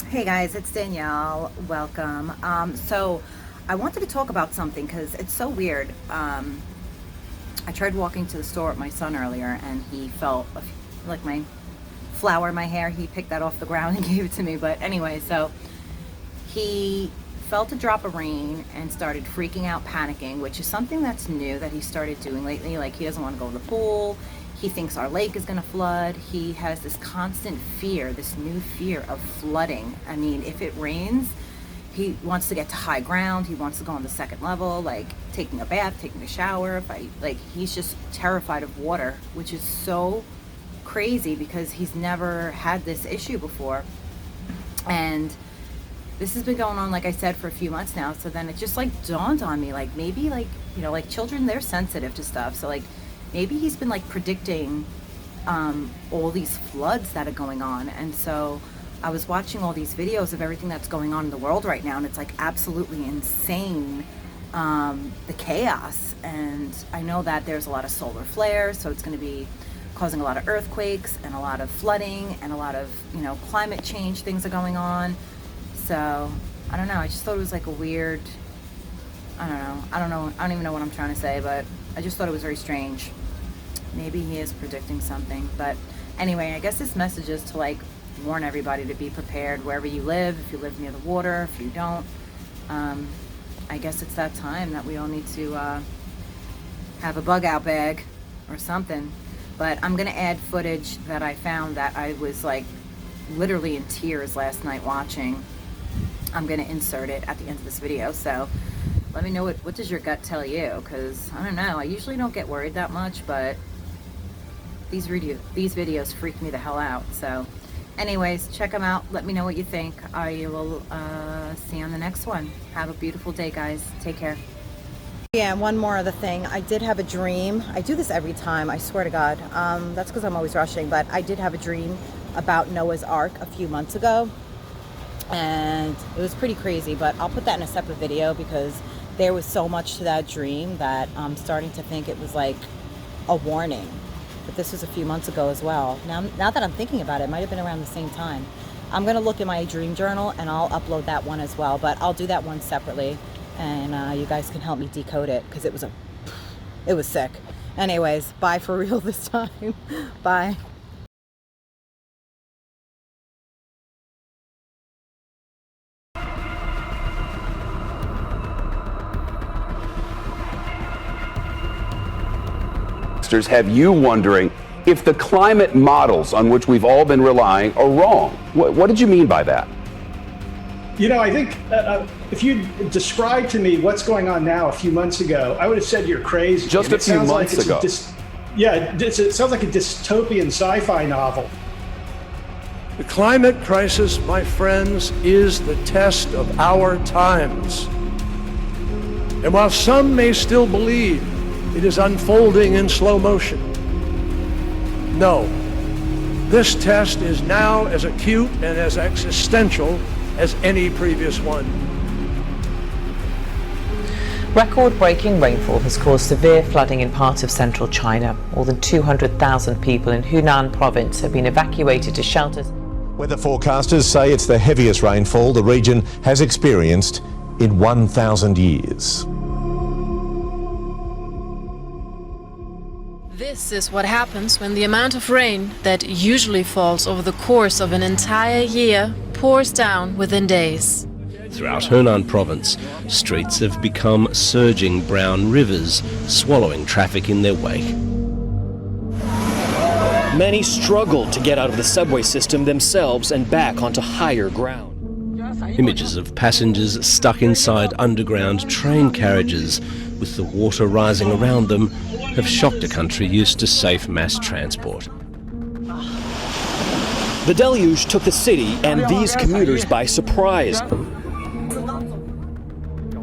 Hey guys, it's Danielle. Welcome. So I wanted to talk about something because it's so weird. I tried walking to the store with my son earlier and he felt like my flower in my hair. He picked that off the ground and gave it to me. But anyway, so he felt a drop of rain and started freaking out, panicking, which is something that's new that he started doing lately. Like, he doesn't want to go to the pool. He thinks our lake is going to flood. He has this constant fear, this new fear of flooding. I mean, if it rains, he wants to get to high ground. He wants to go on the second level, like taking a bath, taking a shower. He's just terrified of water, which is so crazy because he's never had this issue before. And this has been going on, like I said, for a few months now. So then it just like dawned on me, like maybe like children, they're sensitive to stuff. So like maybe he's been like predicting all these floods that are going on. And so I was watching all these videos of everything that's going on in the world right now, and it's like absolutely insane, the chaos. And I know that there's a lot of solar flares, so it's going to be causing a lot of earthquakes and a lot of flooding and a lot of, climate change things are going on. So I don't know, I just thought it was like a weird, I don't even know what I'm trying to say, but I just thought it was very strange. Maybe he is predicting something. But anyway, I guess this message is to like warn everybody to be prepared wherever you live. If you live near the water, if you don't, I guess it's that time that we all need to have a bug out bag or something. But I'm gonna add footage that I found that I was like literally in tears last night watching. I'm gonna insert it at the end of this video, so let me know what does your gut tell you, because I don't know, I usually don't get worried that much, but these videos freak me the hell out. So anyways, check them out, let me know what you think. I will see you on the next one. Have a beautiful day, guys. Take care. Yeah, and one more other thing, I did have a dream. I do this every time, I swear to God. That's because I'm always rushing, but I did have a dream about Noah's Ark a few months ago, and it was pretty crazy, but I'll put that in a separate video because there was so much to that dream that I'm starting to think it was like a warning. But this was a few months ago as well. Now that I'm thinking about it, it might have been around the same time. I'm gonna look in my dream journal and I'll upload that one as well, but I'll do that one separately, and you guys can help me decode it because it was sick. Anyways, bye for real this time. Bye. Have you wondering if the climate models on which we've all been relying are wrong? What did you mean by that? I think if you described to me what's going on now a few months ago, I would have said you're crazy. Just a few months ago. It sounds like a dystopian sci-fi novel. The climate crisis, my friends, is the test of our times. And while some may still believe it is unfolding in slow motion, no, this test is now as acute and as existential as any previous one. Record-breaking rainfall has caused severe flooding in parts of central China. More than 200,000 people in Hunan province have been evacuated to shelters. Weather forecasters say it's the heaviest rainfall the region has experienced in 1,000 years. This is what happens when the amount of rain that usually falls over the course of an entire year pours down within days. Throughout Hunan province, streets have become surging brown rivers, swallowing traffic in their wake. Many struggle to get out of the subway system themselves and back onto higher ground. Images of passengers stuck inside underground train carriages with the water rising around them have shocked a country used to safe mass transport. The deluge took the city and these commuters by surprise.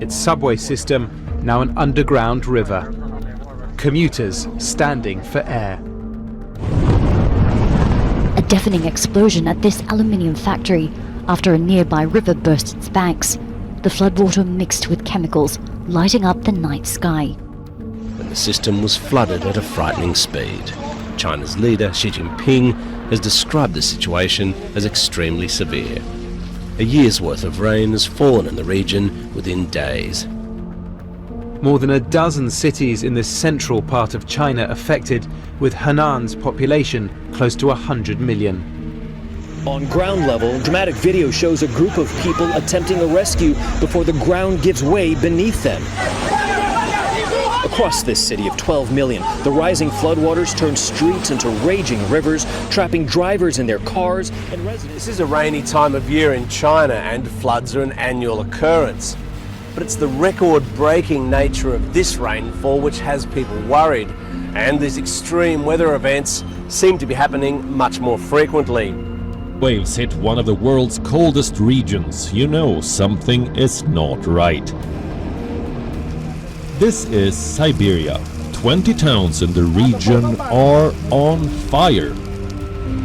Its subway system now an underground river. Commuters standing for air. A deafening explosion at this aluminium factory after a nearby river burst its banks. The floodwater mixed with chemicals, lighting up the night sky. When the system was flooded at a frightening speed. China's leader, Xi Jinping, has described the situation as extremely severe. A year's worth of rain has fallen in the region within days. More than a dozen cities in the central part of China affected, with Hennan's population close to 100 million. On ground level, dramatic video shows a group of people attempting a rescue before the ground gives way beneath them. Across this city of 12 million, the rising floodwaters turn streets into raging rivers, trapping drivers in their cars and residents. This is a rainy time of year in China, and floods are an annual occurrence. But it's the record-breaking nature of this rainfall which has people worried, and these extreme weather events seem to be happening much more frequently. Waves hit one of the world's coldest regions. You know something is not right. This is Siberia. 20 towns in the region are on fire.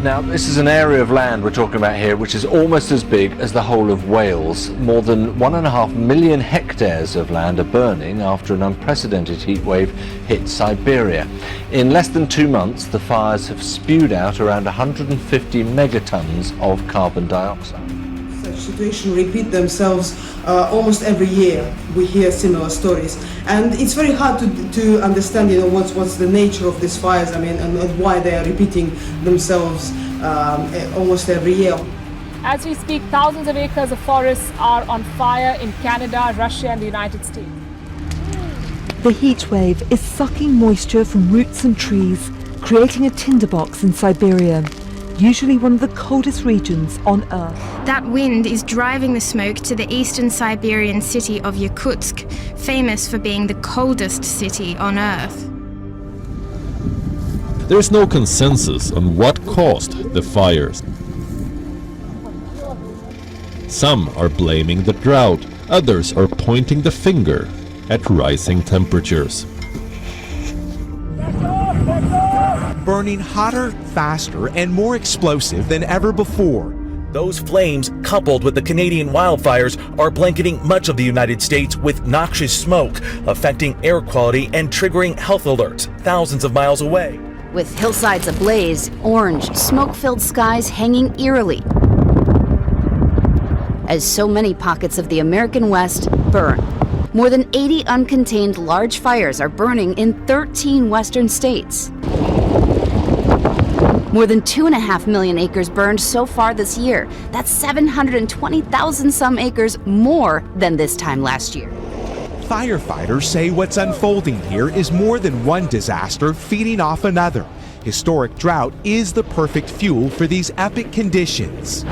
Now, this is an area of land we're talking about here which is almost as big as the whole of Wales. More than 1.5 million hectares of land are burning after an unprecedented heat wave hit Siberia. In less than 2 months, the fires have spewed out around 150 megatons of carbon dioxide. Such situations repeat themselves almost every year. We hear similar stories, and it's very hard to understand, what's the nature of these fires. And why they are repeating themselves almost every year. As we speak, thousands of acres of forests are on fire in Canada, Russia, and the United States. The heat wave is sucking moisture from roots and trees, creating a tinderbox in Siberia, usually one of the coldest regions on Earth. That wind is driving the smoke to the eastern Siberian city of Yakutsk, famous for being the coldest city on Earth. There's no consensus on what caused the fires. Some are blaming the drought, others are pointing the finger at rising temperatures. Burning hotter, faster, and more explosive than ever before. Those flames, coupled with the Canadian wildfires, are blanketing much of the United States with noxious smoke, affecting air quality and triggering health alerts thousands of miles away. With hillsides ablaze, orange, smoke-filled skies hanging eerily, as so many pockets of the American West burn. More than 80 uncontained large fires are burning in 13 western states. More than 2.5 million acres burned so far this year. That's 720,000 some acres more than this time last year. Firefighters say what's unfolding here is more than one disaster feeding off another. Historic drought is the perfect fuel for these epic conditions.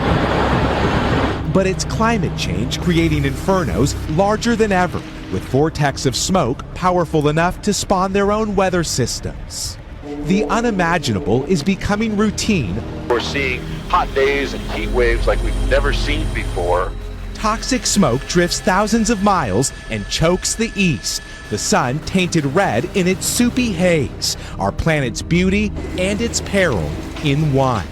But it's climate change creating infernos larger than ever, with vortex of smoke powerful enough to spawn their own weather systems. The unimaginable is becoming routine. We're seeing hot days and heat waves like we've never seen before. Toxic smoke drifts thousands of miles and chokes the east. The sun tainted red in its soupy haze. Our planet's beauty and its peril in one.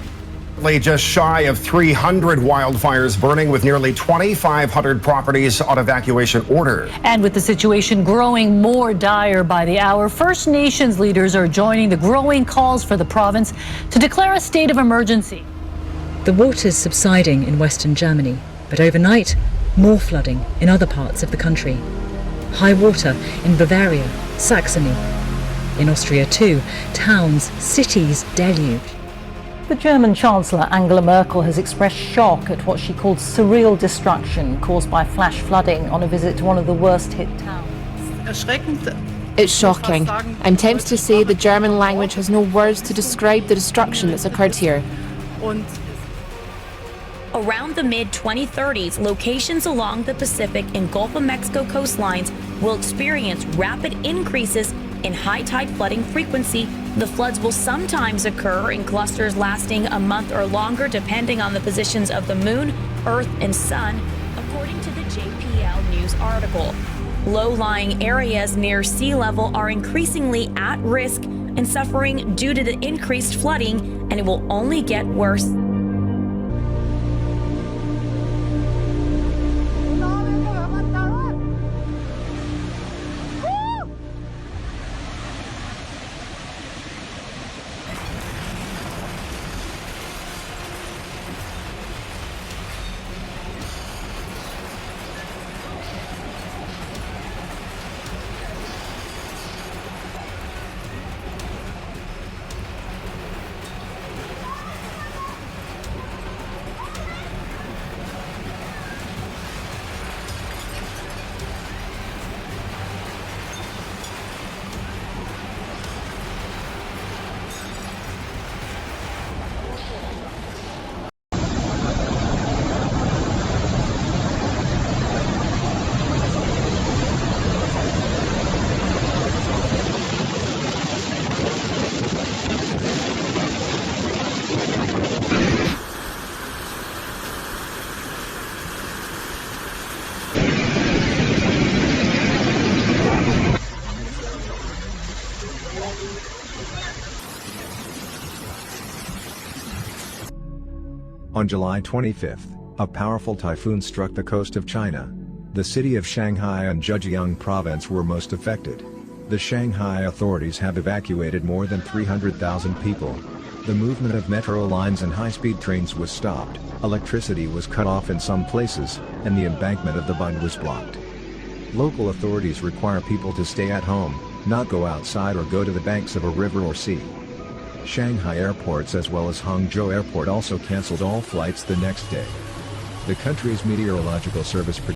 Just shy of 300 wildfires burning, with nearly 2,500 properties on evacuation order. And with the situation growing more dire by the hour, First Nations leaders are joining the growing calls for the province to declare a state of emergency. The water's subsiding in western Germany, but overnight, more flooding in other parts of the country. High water in Bavaria, Saxony. In Austria too, towns, cities deluge. The German Chancellor Angela Merkel has expressed shock at what she called surreal destruction caused by flash flooding on a visit to one of the worst hit towns. It's shocking. I'm tempted to say the German language has no words to describe the destruction that's occurred here. Around the mid-2030s, locations along the Pacific and Gulf of Mexico coastlines will experience rapid increases in high tide flooding frequency. The floods will sometimes occur in clusters lasting a month or longer, depending on the positions of the moon, earth, and sun, according to the JPL News article. Low-lying areas near sea level are increasingly at risk and suffering due to the increased flooding, and it will only get worse. On July 25, a powerful typhoon struck the coast of China. The city of Shanghai and Zhejiang province were most affected. The Shanghai authorities have evacuated more than 300,000 people. The movement of metro lines and high-speed trains was stopped, electricity was cut off in some places, and the embankment of the Bund was blocked. Local authorities require people to stay at home, not go outside or go to the banks of a river or sea. Shanghai airports as well as Hangzhou Airport also cancelled all flights the next day. The country's meteorological service